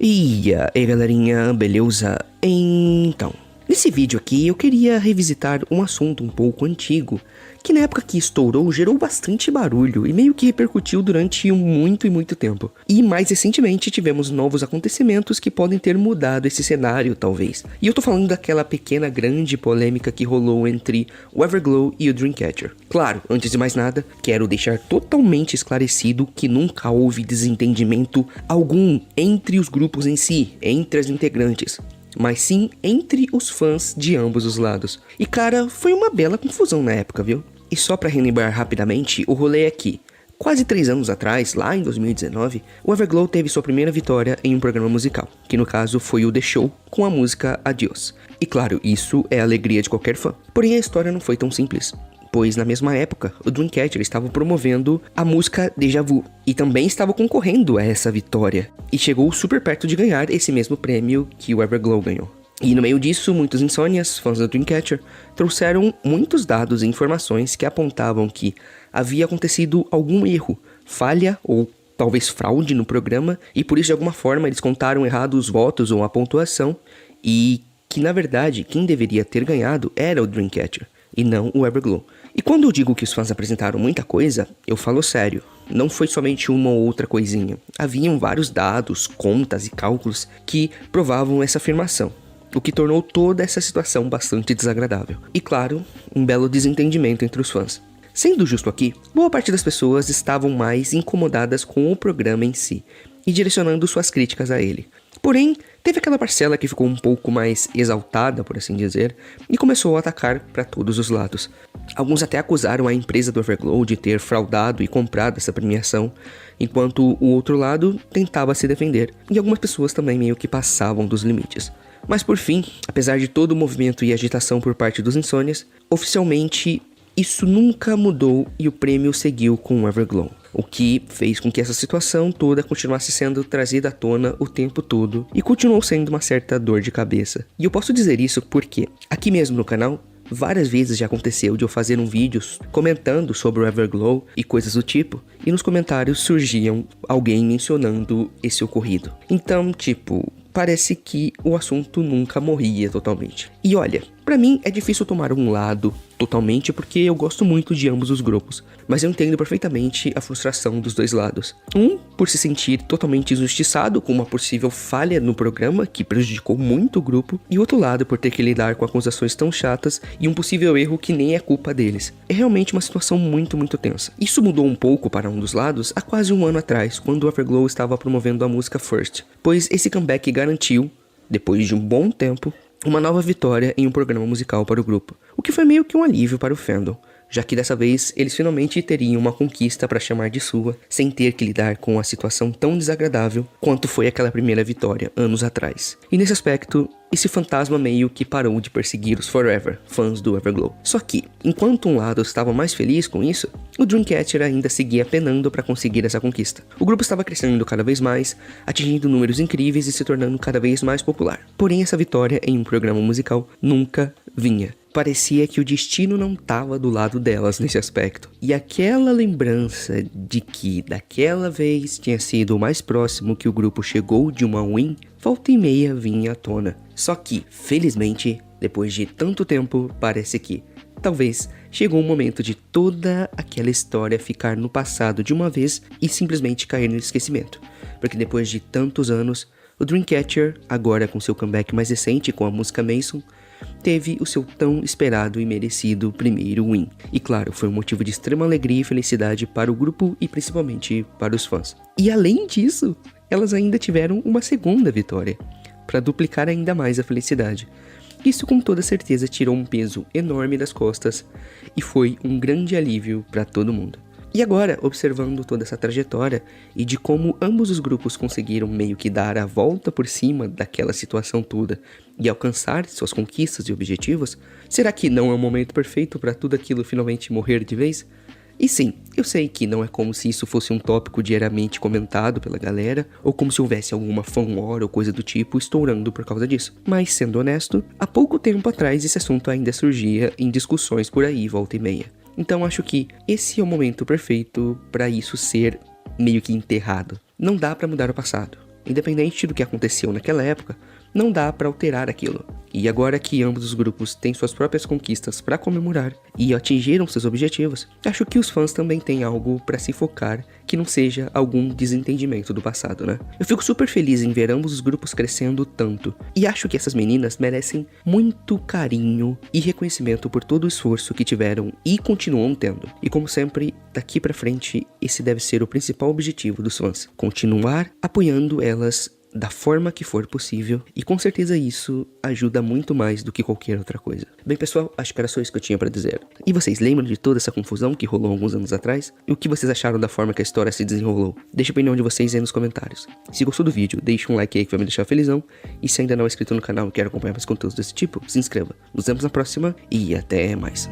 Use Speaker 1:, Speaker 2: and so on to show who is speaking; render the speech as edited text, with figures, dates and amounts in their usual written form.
Speaker 1: E aí galerinha, beleza? Então, nesse vídeo aqui eu queria revisitar um assunto um pouco antigo, que na época que estourou gerou bastante barulho e meio que repercutiu durante muito tempo. E mais recentemente tivemos novos acontecimentos que podem ter mudado esse cenário talvez. E eu tô falando daquela pequena grande polêmica que rolou entre o Everglow e o Dreamcatcher. Claro, antes de mais nada, quero deixar totalmente esclarecido que nunca houve desentendimento algum entre os grupos em si, entre as integrantes, mas sim entre os fãs de ambos os lados. E cara, foi uma bela confusão na época, viu? E só pra relembrar rapidamente, o rolê é que, quase 3 anos atrás, lá em 2019, o Everglow teve sua primeira vitória em um programa musical, que no caso foi o The Show, com a música Adios. E claro, isso é a alegria de qualquer fã. Porém a história não foi tão simples, pois na mesma época, o Dreamcatcher estava promovendo a música Deja Vu, e também estava concorrendo a essa vitória, e chegou super perto de ganhar esse mesmo prêmio que o Everglow ganhou. E no meio disso, muitos insônias, fãs do Dreamcatcher, trouxeram muitos dados e informações que apontavam que havia acontecido algum erro, falha ou talvez fraude no programa, e por isso de alguma forma eles contaram errado os votos ou a pontuação, e que na verdade quem deveria ter ganhado era o Dreamcatcher, e não o Everglow. E quando eu digo que os fãs apresentaram muita coisa, eu falo sério. Não foi somente uma ou outra coisinha. Haviam vários dados, contas e cálculos que provavam essa afirmação, o que tornou toda essa situação bastante desagradável. E claro, um belo desentendimento entre os fãs. Sendo justo aqui, boa parte das pessoas estavam mais incomodadas com o programa em si, e direcionando suas críticas a ele. Porém, teve aquela parcela que ficou um pouco mais exaltada, por assim dizer, e começou a atacar para todos os lados. Alguns até acusaram a empresa do Everglow de ter fraudado e comprado essa premiação, enquanto o outro lado tentava se defender, e algumas pessoas também meio que passavam dos limites. Mas por fim, apesar de todo o movimento e agitação por parte dos insônias, oficialmente isso nunca mudou e o prêmio seguiu com o Everglow, o que fez com que essa situação toda continuasse sendo trazida à tona o tempo todo e continuou sendo uma certa dor de cabeça. E eu posso dizer isso porque, aqui mesmo no canal, várias vezes já aconteceu de eu fazer um vídeo comentando sobre o Everglow e coisas do tipo, e nos comentários surgiam alguém mencionando esse ocorrido. Então, parece que o assunto nunca morria totalmente. E olha, pra mim é difícil tomar um lado totalmente porque eu gosto muito de ambos os grupos, mas eu entendo perfeitamente a frustração dos dois lados. Um, por se sentir totalmente injustiçado com uma possível falha no programa que prejudicou muito o grupo, e outro lado por ter que lidar com acusações tão chatas e um possível erro que nem é culpa deles. É realmente uma situação muito tensa. Isso mudou um pouco para um dos lados há quase um ano atrás, quando o Everglow estava promovendo a música First, pois esse comeback garantiu, depois de um bom tempo, uma nova vitória em um programa musical para o grupo, o que foi meio que um alívio para o fandom, já que dessa vez eles finalmente teriam uma conquista para chamar de sua, sem ter que lidar com a situação tão desagradável quanto foi aquela primeira vitória anos atrás. E nesse aspecto, esse fantasma meio que parou de perseguir os Forever, fãs do Everglow. Só que, enquanto um lado estava mais feliz com isso, o Dreamcatcher ainda seguia penando para conseguir essa conquista. O grupo estava crescendo cada vez mais, atingindo números incríveis e se tornando cada vez mais popular. Porém, essa vitória em um programa musical nunca vinha. Parecia que o destino não estava do lado delas nesse aspecto. E aquela lembrança de que daquela vez tinha sido o mais próximo que o grupo chegou de uma win, volta e meia vinha à tona. Só que, felizmente, depois de tanto tempo, parece que talvez chegou o momento de toda aquela história ficar no passado de uma vez e simplesmente cair no esquecimento. Porque depois de tantos anos, o Dreamcatcher, agora com seu comeback mais recente com a música Mason, teve o seu tão esperado e merecido primeiro win. E claro, foi um motivo de extrema alegria e felicidade para o grupo e principalmente para os fãs. E além disso, elas ainda tiveram uma segunda vitória, para duplicar ainda mais a felicidade. Isso com toda certeza tirou um peso enorme das costas e foi um grande alívio para todo mundo. E agora, observando toda essa trajetória e de como ambos os grupos conseguiram meio que dar a volta por cima daquela situação toda e alcançar suas conquistas e objetivos, será que não é o momento perfeito para tudo aquilo finalmente morrer de vez? E sim, eu sei que não é como se isso fosse um tópico diariamente comentado pela galera, ou como se houvesse alguma fanwar ou coisa do tipo estourando por causa disso. Mas, sendo honesto, há pouco tempo atrás esse assunto ainda surgia em discussões por aí, volta e meia. Então acho que esse é o momento perfeito para isso ser meio que enterrado. Não dá para mudar o passado. Independente do que aconteceu naquela época, não dá pra alterar aquilo. E agora que ambos os grupos têm suas próprias conquistas pra comemorar e atingiram seus objetivos, acho que os fãs também têm algo pra se focar que não seja algum desentendimento do passado, né? Eu fico super feliz em ver ambos os grupos crescendo tanto, e acho que essas meninas merecem muito carinho e reconhecimento por todo o esforço que tiveram e continuam tendo. E como sempre, daqui pra frente, esse deve ser o principal objetivo dos fãs: continuar apoiando elas da forma que for possível, e com certeza isso ajuda muito mais do que qualquer outra coisa. Bem pessoal, acho que era só isso que eu tinha pra dizer. E vocês lembram de toda essa confusão que rolou alguns anos atrás? E o que vocês acharam da forma que a história se desenrolou? Deixa a opinião de vocês aí nos comentários. Se gostou do vídeo, deixa um like aí que vai me deixar felizão, e se ainda não é inscrito no canal e quer acompanhar mais conteúdos desse tipo, se inscreva. Nos vemos na próxima e até mais.